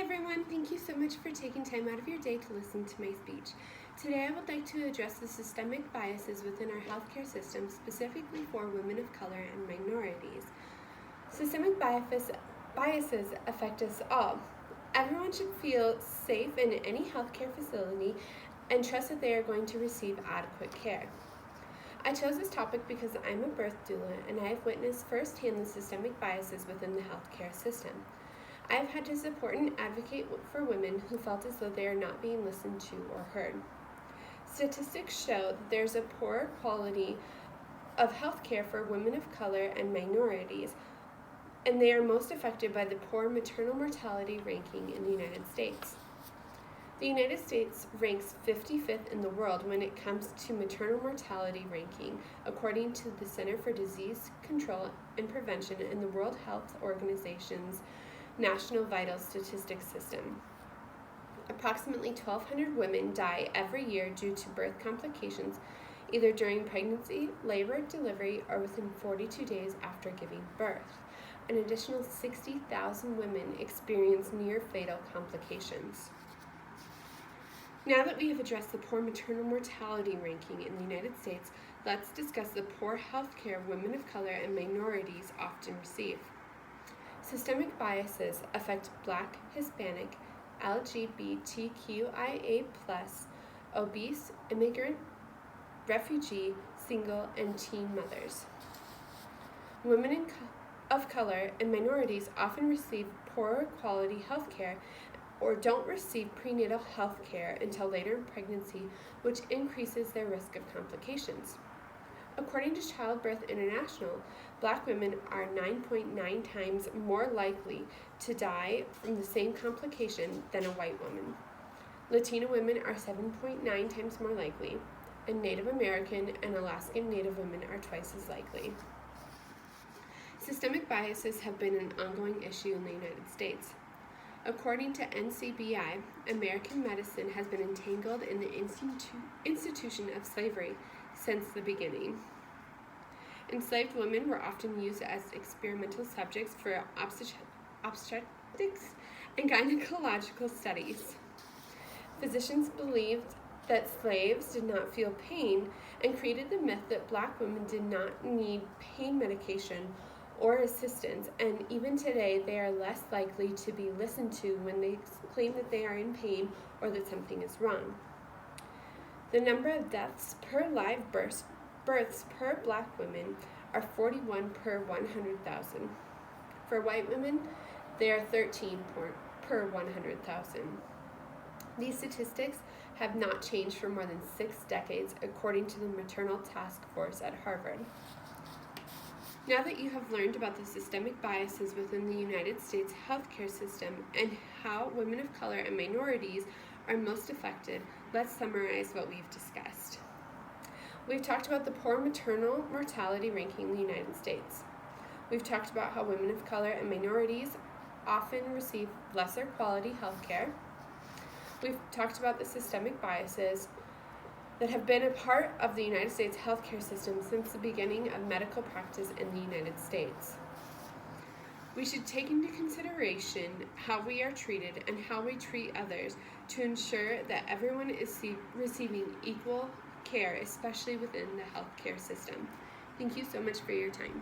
everyone, thank you so much for taking time out of your day to listen to my speech. Today I would like to address the systemic biases within our healthcare system, specifically for women of color and minorities. Systemic biases affect us all. Everyone should feel safe in any healthcare facility and trust that they are going to receive adequate care. I chose this topic because I'm a birth doula and I have witnessed firsthand the systemic biases within the healthcare system. I have had to support and advocate for women who felt as though they are not being listened to or heard. Statistics show that there's a poor quality of healthcare for women of color and minorities, and they are most affected by the poor maternal mortality ranking in the United States. The United States ranks 55th in the world when it comes to maternal mortality ranking, according to the Center for Disease Control and Prevention in the World Health Organization's National Vital Statistics System. Approximately 1,200 women die every year due to birth complications, either during pregnancy, labor, delivery, or within 42 days after giving birth. An additional 60,000 women experience near-fatal complications. Now that we have addressed the poor maternal mortality ranking in the United States, let's discuss the poor health care women of color and minorities often receive. Systemic biases affect Black, Hispanic, LGBTQIA+, obese, immigrant, refugee, single, and teen mothers. Women of color and minorities often receive poorer quality health care or don't receive prenatal health care until later in pregnancy, which increases their risk of complications. According to Childbirth International, Black women are 9.9 times more likely to die from the same complication than a white woman. Latina women are 7.9 times more likely, and Native American and Alaskan Native women are twice as likely. Systemic biases have been an ongoing issue in the United States. According to NCBI, American medicine has been entangled in the institution of slavery since the beginning. Enslaved women were often used as experimental subjects for obstetrics and gynecological studies. Physicians believed that slaves did not feel pain and created the myth that Black women did not need pain medication or assistance, and even today they are less likely to be listened to when they claim that they are in pain or that something is wrong. The number of deaths per live births per Black women are 41 per 100,000. For white women, they are 13 per 100,000. These statistics have not changed for more than 6 decades, according to the Maternal Task Force at Harvard. Now that you have learned about the systemic biases within the United States healthcare system and how women of color and minorities are most affected, let's summarize what we've discussed. We've talked about the poor maternal mortality ranking in the United States. We've talked about how women of color and minorities often receive lesser quality health care. We've talked about the systemic biases that have been a part of the United States healthcare system since the beginning of medical practice in the United States. We should take into consideration how we are treated and how we treat others to ensure that everyone is receiving equal care, especially within the healthcare system. Thank you so much for your time.